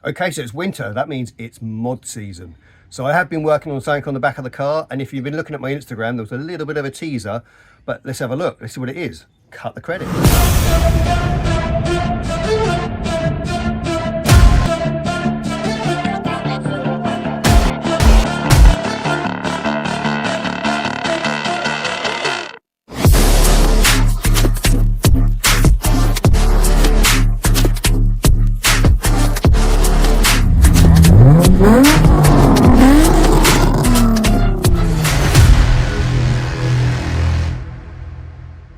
Okay, so it's winter, that means it's mod season. So I have been working on something on the back of the car, and if you've been looking at my Instagram, there was a little bit of a teaser, but let's have a look, let's see what it is. Cut the credit.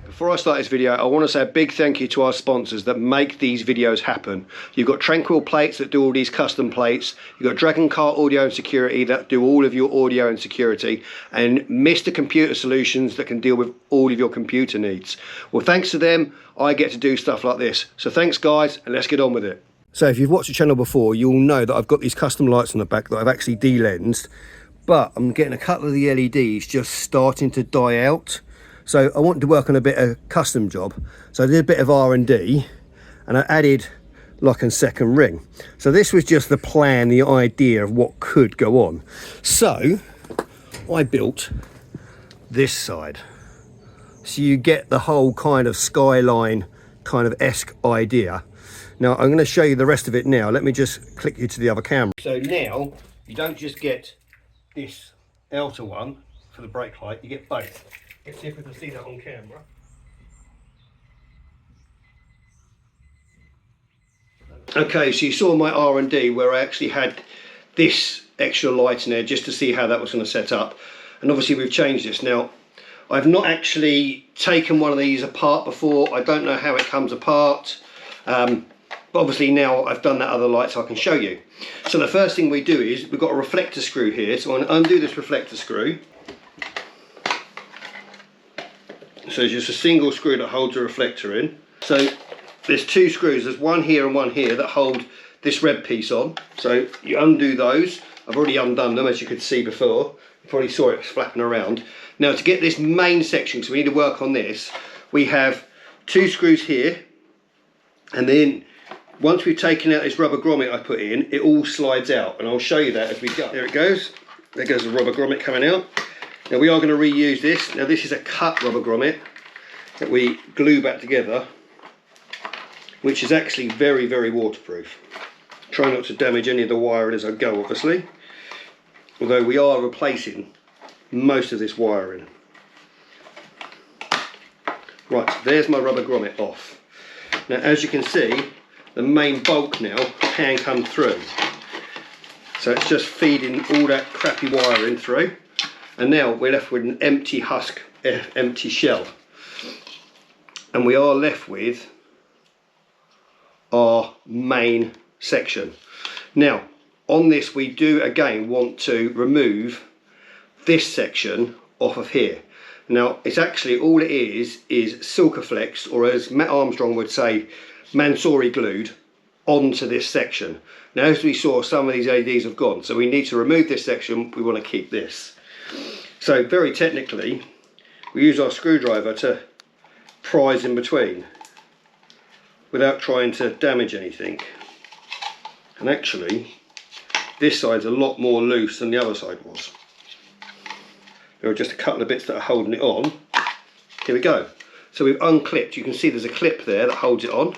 Before I start this video, I want to say a big thank you to our sponsors that make these videos happen. You've got Tranquil Plates that do all these custom plates. You've got Dragon Car Audio and Security that do all of your audio and security. And Mr. Computer Solutions that can deal with all of your computer needs. Well, thanks to them, I get to do stuff like this. So thanks guys, and let's get on with it. So if you've watched the channel before, you'll know that I've got these custom lights on the back that I've actually de-lensed. But I'm getting a couple of the LEDs just starting to die out. So I wanted to work on a bit of custom job. So I did a bit of R&D and I added like a second ring. So this was just the plan, the idea of what could go on. So I built this side. So you get the whole kind of skyline kind of esque idea. Now I'm going to show you the rest of it now. Let me just click you to the other camera. So now you don't just get this outer one for the brake light, you get both. Let's see if we can see that on camera. Okay, so you saw my R&D where I actually had this extra light in there just to see how that was going to set up. And obviously we've changed this. Now, I've not actually taken one of these apart before. I don't know how it comes apart. But obviously now I've done that other light so I can show you. So the first thing we do is we've got a reflector screw here. So I'm going to undo this reflector screw. So it's just a single screw that holds the reflector in. So there's two screws, there's one here and one here that hold this red piece on. So you undo those. I've already undone them as you could see before. You probably saw it flapping around. Now to get this main section, so we need to work on this, we have two screws here, and then once we've taken out this rubber grommet I put in, it all slides out, and I'll show you that as we go. There it goes. There goes the rubber grommet coming out. Now we are going to reuse this. Now this is a cut rubber grommet that we glue back together, which is actually very, very waterproof. Try not to damage any of the wiring as I go, obviously. Although we are replacing most of this wiring. Right, so there's my rubber grommet off. Now as you can see, the main bulk now can come through. So it's just feeding all that crappy wiring through. And now we're left with an empty husk, empty shell. And we are left with our main section. Now, on this we do again want to remove this section off of here. Now, it's actually, all it is Silkaflex, or as Matt Armstrong would say, Mansory glued onto this section. Now, as we saw, some of these LEDs have gone, so we need to remove this section, we want to keep this. So very technically, we use our screwdriver to prise in between without trying to damage anything. And actually, this side's a lot more loose than the other side was. There are just a couple of bits that are holding it on. Here we go. So we've unclipped, you can see there's a clip there that holds it on.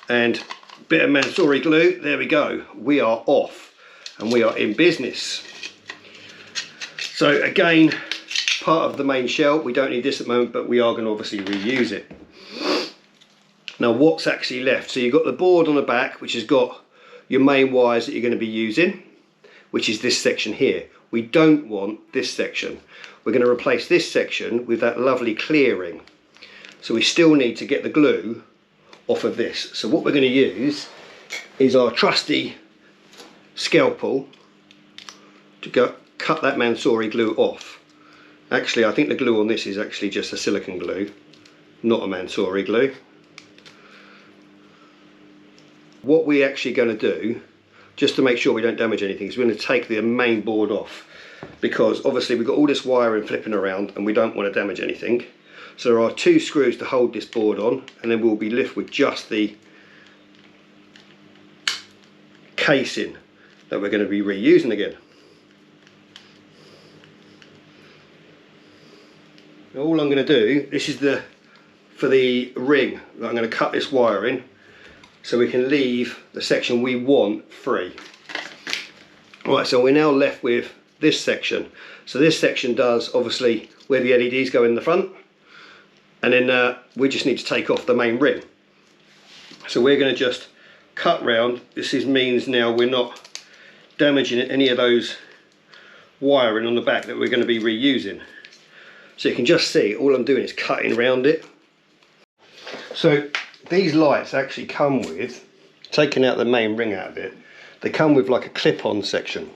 And a bit of Mansory glue, there we go. We are off and we are in business. So again, part of the main shell, we don't need this at the moment, but we are going to obviously reuse it. Now what's actually left? So you've got the board on the back, which has got your main wires that you're going to be using, which is this section here. We don't want this section. We're going to replace this section with that lovely clearing. So we still need to get the glue off of this. So what we're going to use is our trusty scalpel to go cut that Mansory glue off. Actually, I think the glue on this is actually just a silicone glue, not a Mansory glue. What we're actually going to do, just to make sure we don't damage anything, is we're going to take the main board off, because obviously we've got all this wiring flipping around and we don't want to damage anything. So there are two screws to hold this board on, and then we'll be left with just the casing that we're going to be reusing again. Now all I'm going to do, this is for the ring, I'm going to cut this wire in so we can leave the section we want free. Right, so we're now left with this section. So this section does obviously where the LEDs go in the front, and then we just need to take off the main ring. So we're going to just cut round. This means now we're not damaging any of those wiring on the back that we're going to be reusing. So you can just see all I'm doing is cutting around it. So these lights actually come with, taking out the main ring out of it, they come with like a clip-on section.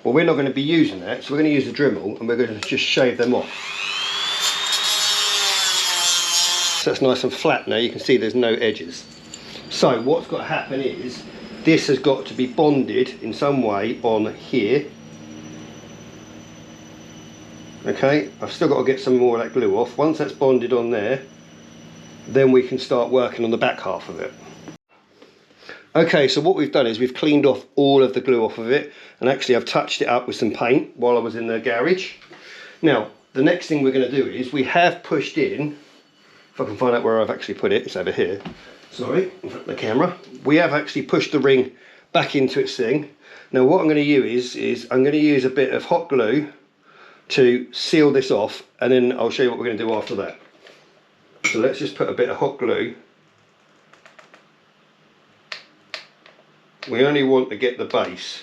Well, we're not going to be using that, so we're going to use the Dremel and we're going to just shave them off. So that's nice and flat now, you can see there's no edges. So what's got to happen is, this has got to be bonded in some way on here. Okay, I've still got to get some more of that glue off. Once that's bonded on there, then we can start working on the back half of it. Okay, so what we've done is we've cleaned off all of the glue off of it, and actually I've touched it up with some paint while I was in the garage. Now, the next thing we're going to do is we have pushed in, if I can find out where I've actually put it, it's over here. Sorry, in front of the camera. We have actually pushed the ring back into its thing. Now what I'm going to use is I'm going to use a bit of hot glue to seal this off, and then I'll show you what we're going to do after that. So let's just put a bit of hot glue. We only want to get the base.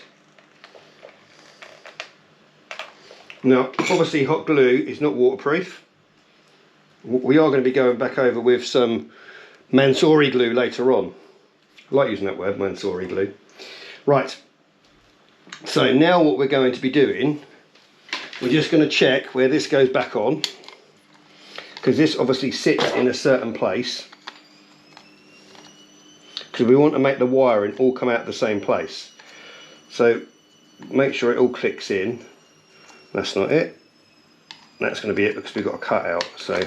Now obviously hot glue is not waterproof. We are going to be going back over with some Mansory glue later on. I like using that word, Mansory glue. Right, so now what we're going to be doing, we're just going to check where this goes back on, because this obviously sits in a certain place, because we want to make the wiring all come out the same place. So make sure it all clicks in. That's not it. That's going to be it, because we've got a cut out. So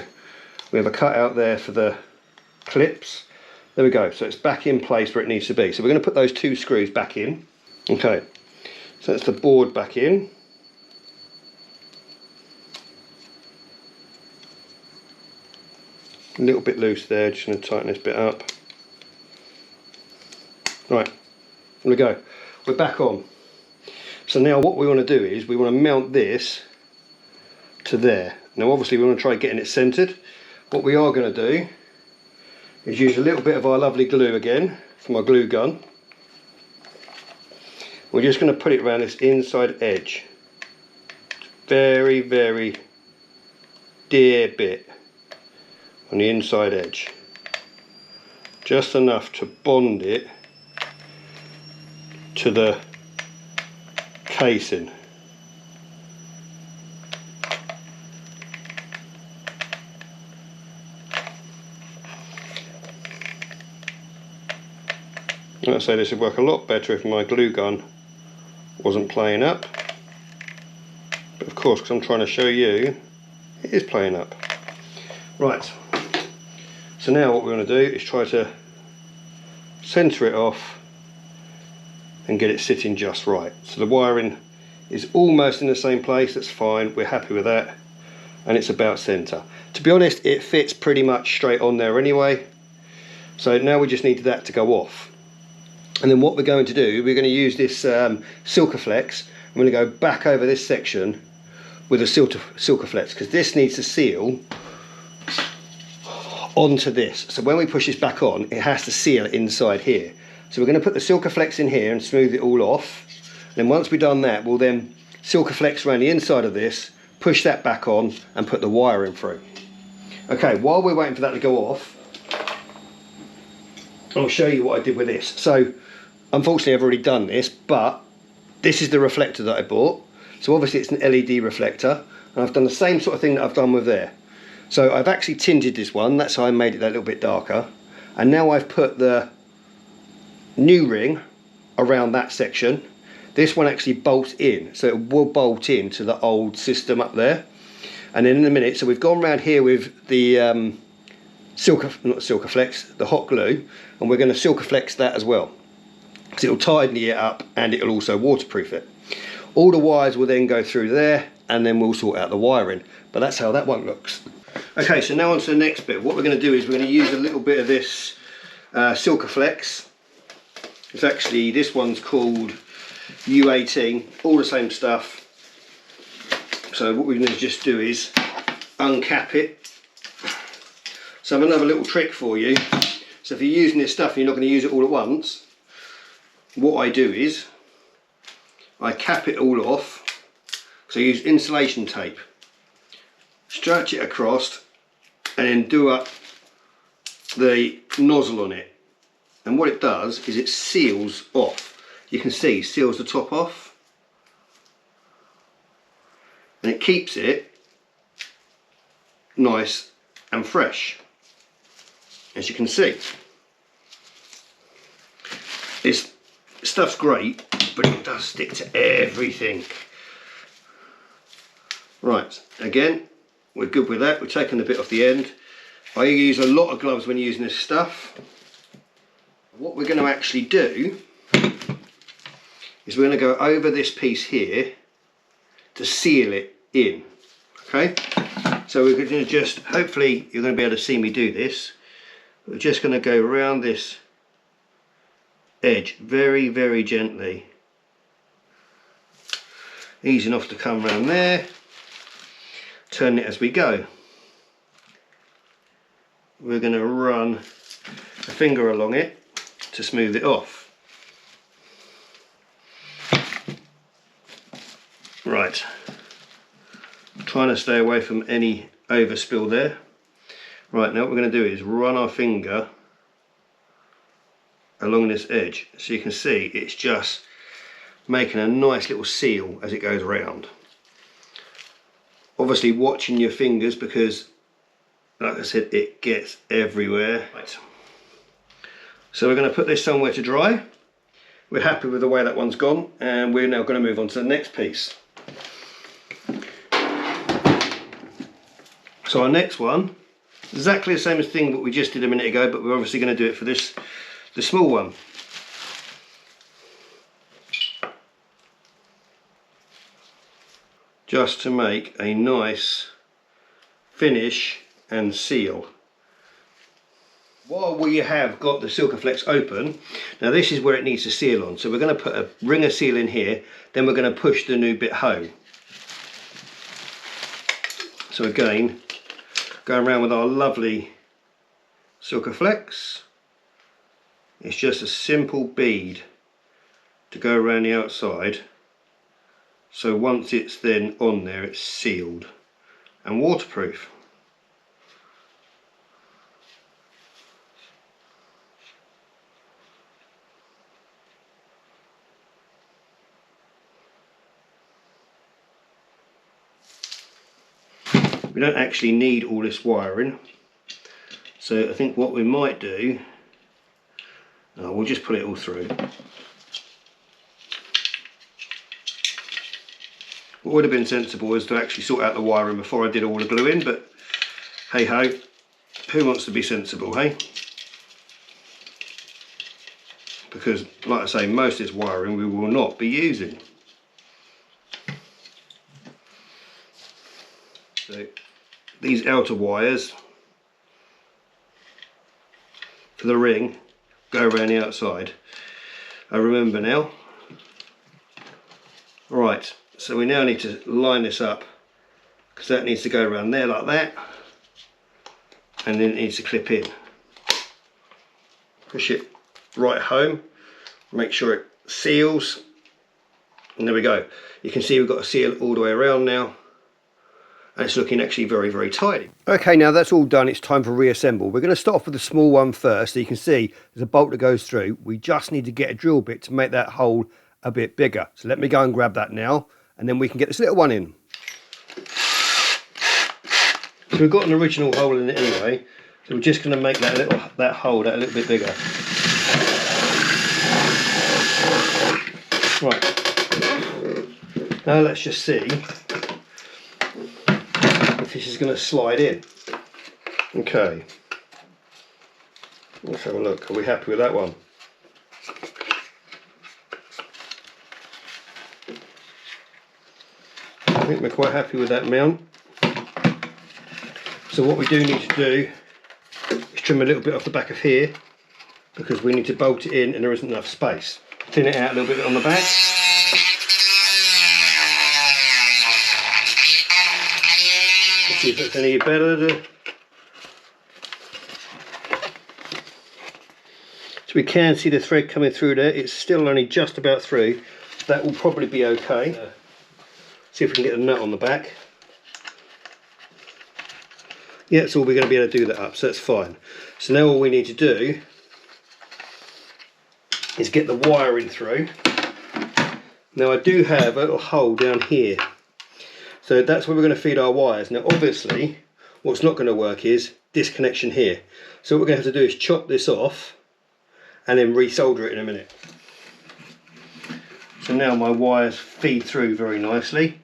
we have a cut out there for the clips. There we go, so it's back in place where it needs to be. So we're going to put those two screws back in. Okay, so that's the board back in. A little bit loose there, just going to tighten this bit up. Right, there we go, we're back on. So now what we want to do is we want to mount this to there. Now obviously we want to try getting it centered. What we are going to do is use a little bit of our lovely glue again from our glue gun. We're just going to put it around this inside edge, very, very dear bit on the inside edge, just enough to bond it to the casing. I'd say this would work a lot better if my glue gun wasn't playing up, but of course, because I'm trying to show you, it is playing up. Right, so now what we're going to do is try to centre it off and get it sitting just right. So the wiring is almost in the same place, that's fine, we're happy with that, and it's about centre. To be honest, it fits pretty much straight on there anyway, so now we just need that to go off. And then what we're going to do, we're going to use this Silkaflex. I'm going to go back over this section with a Silkaflex, because this needs to seal onto this. So when we push this back on, it has to seal inside here. So we're going to put the Silkaflex in here and smooth it all off. And then once we've done that, we'll then Silkaflex around the inside of this, push that back on and put the wiring through. Okay, while we're waiting for that to go off, I'll show you what I did with this. So unfortunately I've already done this, but this is the reflector that I bought. So obviously it's an LED reflector, and I've done the same sort of thing that I've done with there. So I've actually tinted this one, that's how I made it that little bit darker. And now I've put the new ring around that section. This one actually bolts in, so it will bolt into the old system up there. And then in a minute, so we've gone around here with the the hot glue, and we're going to Silkaflex that as well. So it'll tighten it up and it'll also waterproof it. All the wires will then go through there and then we'll sort out the wiring. But that's how that one looks. Okay, so now on to the next bit. What we're going to do is we're going to use a little bit of this Silkaflex. It's actually, this one's called U18, all the same stuff. So what we're going to just do is uncap it. So I have another little trick for you. So if you're using this stuff and you're not going to use it all at once, what I do is I cap it all off. So I use insulation tape, stretch it across and then do up the nozzle on it. And what it does is it seals off. You can see, seals the top off. And it keeps it nice and fresh, as you can see. This stuff's great, but it does stick to everything. Right, again, we're good with that. We're taking the bit off the end. I use a lot of gloves when using this stuff. What we're going to actually do is we're going to go over this piece here to seal it in. Okay, so we're going to just, hopefully you're going to be able to see me do this. We're just going to go around this edge very, very gently, easy enough to come around there, turn it as we go. We're going to run a finger along it to smooth it off. Right, trying to stay away from any overspill there. Right, now what we're going to do is run our finger along this edge, so you can see it's just making a nice little seal as it goes around. Obviously watching your fingers, because like I said, it gets everywhere. Right. So we're going to put this somewhere to dry. We're happy with the way that one's gone, and we're now going to move on to the next piece. So our next one, exactly the same thing that we just did a minute ago, but we're obviously going to do it for this, the small one. Just to make a nice finish and seal. While we have got the Silkaflex open, now this is where it needs to seal on. So we're going to put a ring of seal in here, then we're going to push the new bit home. So again, going around with our lovely Silkaflex. It's just a simple bead to go around the outside. So once it's then on there, it's sealed and waterproof. We don't actually need all this wiring, so I think what we might do, we'll just put it all through. What would have been sensible is to actually sort out the wiring before I did all the glue in, but hey ho, who wants to be sensible, hey? Because like I say, most of this wiring we will not be using. So these outer wires for the ring go around the outside. I remember now. Right, so we now need to line this up, because that needs to go around there like that, and then it needs to clip in. Push it right home, make sure it seals, and there we go. You can see we've got a seal all the way around now. And it's looking actually very, very tidy. Okay, now that's all done, it's time for reassemble. We're going to start off with the small one first. So you can see there's a bolt that goes through. We just need to get a drill bit to make that hole a bit bigger. So let me go and grab that now, and then we can get this little one in. So we've got an original hole in it anyway, so we're just going to make that hole a little bit bigger. Right. Now let's just see if this is going to slide in. Okay, let's have a look. Are we happy with that one? I think we're quite happy with that mount. So what we do need to do is trim a little bit off the back of here, because we need to bolt it in and there isn't enough space. Thin it out a little bit on the back. Let's see if it's any better. So we can see the thread coming through there. It's still only just about through. That will probably be okay. See if we can get a nut on the back. Yeah, so we're going to be able to do that up, so that's fine. So now all we need to do is get the wiring through. Now I do have a little hole down here, so that's where we're going to feed our wires. Now obviously what's not going to work is this connection here, so what we're going to have to do is chop this off and then resolder it in a minute. So now my wires feed through very nicely.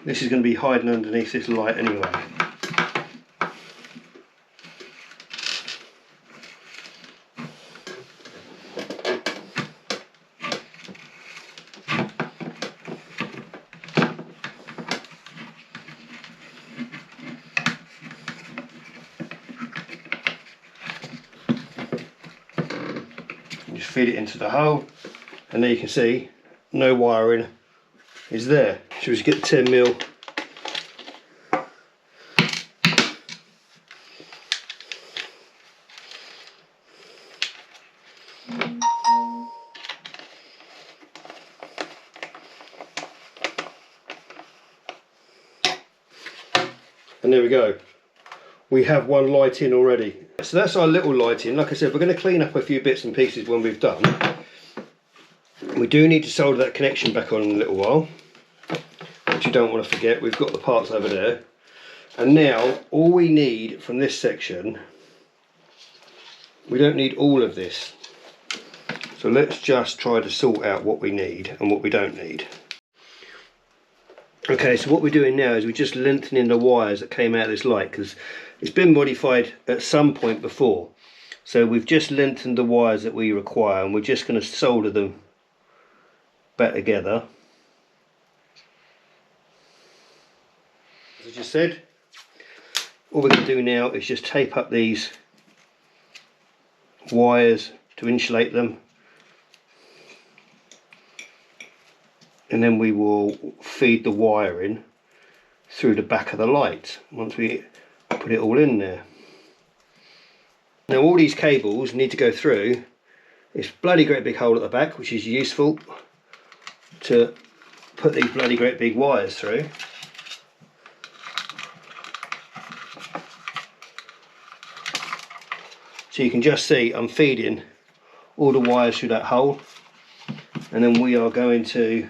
This is going to be hiding underneath this light anyway. Just feed it into the hole, and there you can see no wiring is there. So we just get the 10mm and there we go. We have one light in already. So that's our little light in. Like I said, we're going to clean up a few bits and pieces when we've done. We do need to solder that connection back on in a little while, which you don't want to forget. We've got the parts over there. And now all we need from this section, we don't need all of this. So let's just try to sort out what we need and what we don't need. Okay, so what we're doing now is we're just lengthening the wires that came out of this light, because it's been modified at some point before. So we've just lengthened the wires that we require, and we're just going to solder them back together. As I just said, all we're going to do now is just tape up these wires to insulate them, and then we will feed the wiring through the back of the light once we put it all in there. Now all these cables need to go through this bloody great big hole at the back, which is useful to put these bloody great big wires through. So you can just see I'm feeding all the wires through that hole, and then we are going to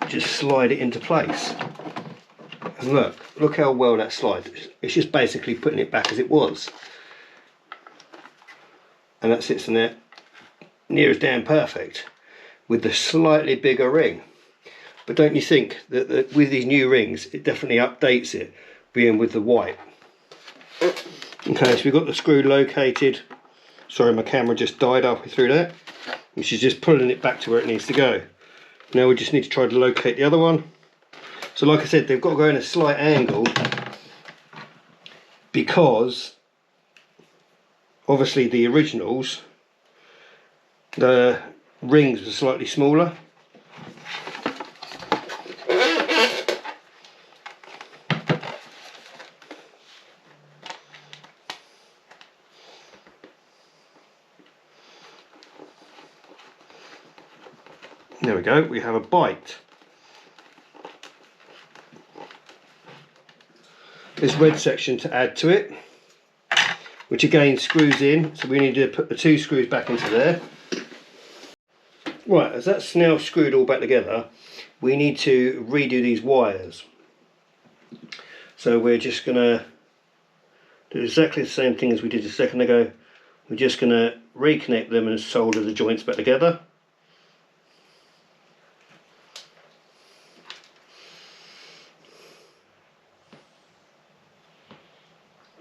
just slide it into place. And look how well that slides. It's just basically putting it back as it was, and that sits in there near as damn perfect with the slightly bigger ring. But don't you think that with these new rings it definitely updates it, being with the white. Okay, so we've got the screw located. Sorry, my camera just died halfway through that, which is just pulling it back to where it needs to go. Now we just need to try to locate the other one. So like I said, they've got to go in a slight angle, because obviously the originals, the rings were slightly smaller. There we go, we have a bite. This red section to add to it, which again screws in, so we need to put the two screws back into there. Right, as that's now screwed all back together, we need to redo these wires. So we're just going to do exactly the same thing as we did a second ago. We're just going to reconnect them and solder the joints back together.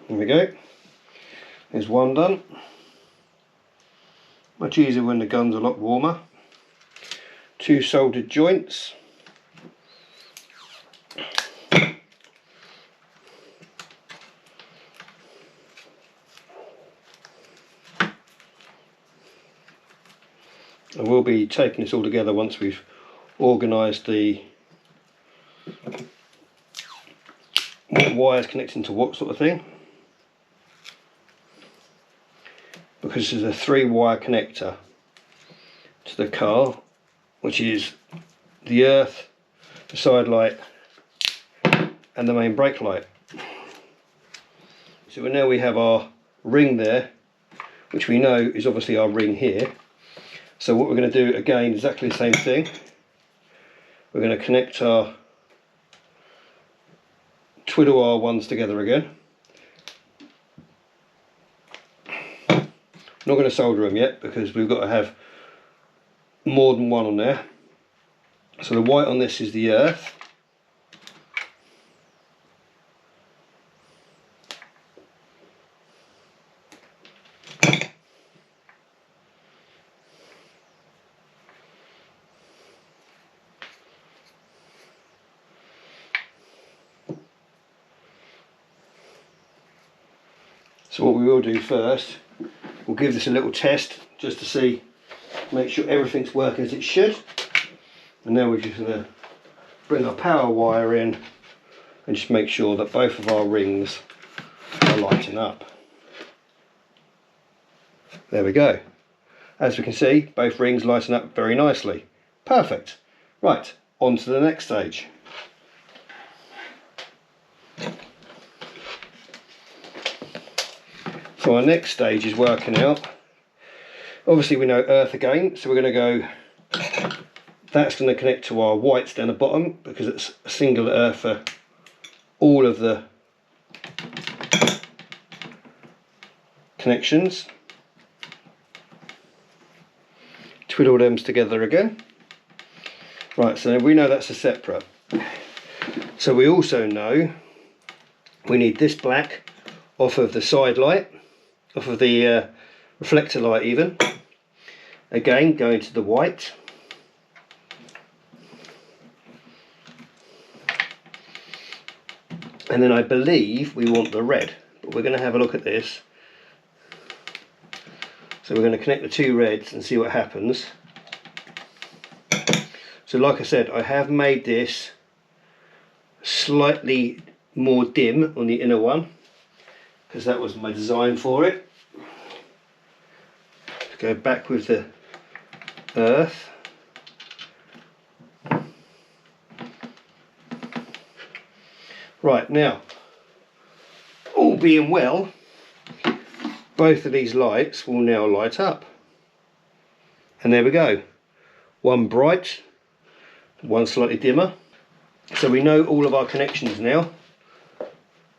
There we go, there's one done. Much easier when the gun's a lot warmer. 2 soldered joints. I will be taking this all together once we've organised the what wires connecting to what sort of thing, because there's a 3-wire connector to the car, which is the earth, the side light and the main brake light. So now we have our ring there, which we know is obviously our ring here. So what we're going to do again, exactly the same thing. We're going to connect our, twiddle our ones together again. I'm not going to solder them yet because we've got to have more than one on there. So the white on this is the earth. So what we will do first, we'll give this a little test just to see, make sure everything's working as it should. And now we're just going to bring our power wire in and just make sure that both of our rings are lighting up. There we go. As we can see, both rings lighting up very nicely. Perfect. Right, on to the next stage. So our next stage is working out. Obviously we know earth again, so we're going to go, that's going to connect to our whites down the bottom because it's a single earth for all of the connections. Twiddle them together again. Right, so we know that's a separate. So we also know we need this black off of the side light, off of the reflector light even. Again, going to the white. And then I believe we want the red, but we're going to have a look at this. So we're going to connect the 2 reds and see what happens. So like I said, I have made this slightly more dim on the inner one, because that was my design for it. Let's go back with the earth. Right, now, all being well, both of these lights will now light up. And there we go. One bright, one slightly dimmer. So we know all of our connections now.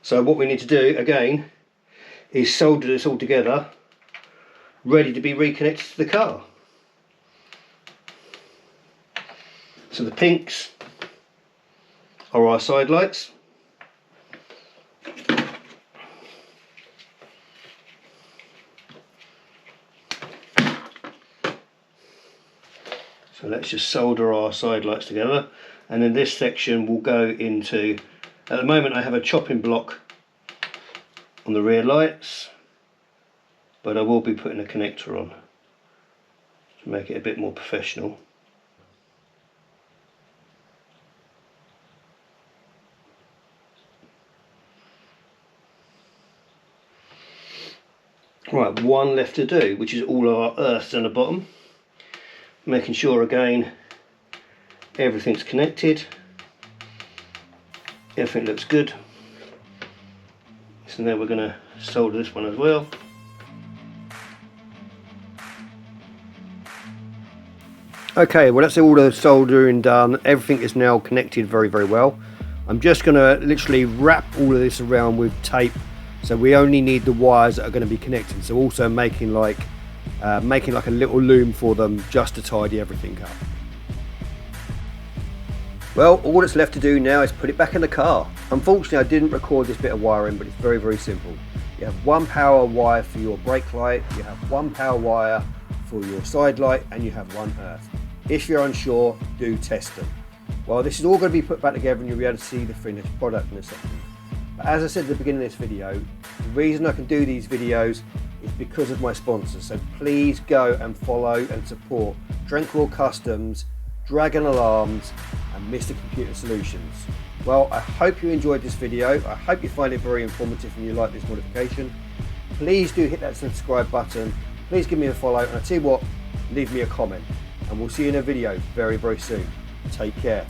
So what we need to do, again, is solder this all together, ready to be reconnected to the car. So the pinks are our side lights. So let's just solder our side lights together, and then this section will go into, at the moment I have a chopping block on the rear lights, but I will be putting a connector on to make it a bit more professional. Right, one left to do, which is all our earths down the bottom. Making sure again everything's connected, everything looks good. So now we're going to solder this one as well. Okay, well that's all the soldering done. Everything is now connected very well. I'm just going to literally wrap all of this around with tape, so we only need the wires that are going to be connected. So also making like a little loom for them just to tidy everything up. Well, all that's left to do now is put it back in the car. Unfortunately I didn't record this bit of wiring, but it's very simple. You have one power wire for your brake light, you have one power wire for your side light, and you have one earth. If you're unsure, do test them. Well, this is all going to be put back together and you'll be able to see the finished product in a second. But as I said at the beginning of this video, the reason I can do these videos is because of my sponsors. So please go and follow and support Tranquil Customs, Dragon Alarms and Mr. Computer Solutions. Well, I hope you enjoyed this video. I hope you find it very informative and you like this modification. Please do hit that subscribe button. Please give me a follow, and I tell you what, leave me a comment. And we'll see you in a video very, very soon. Take care.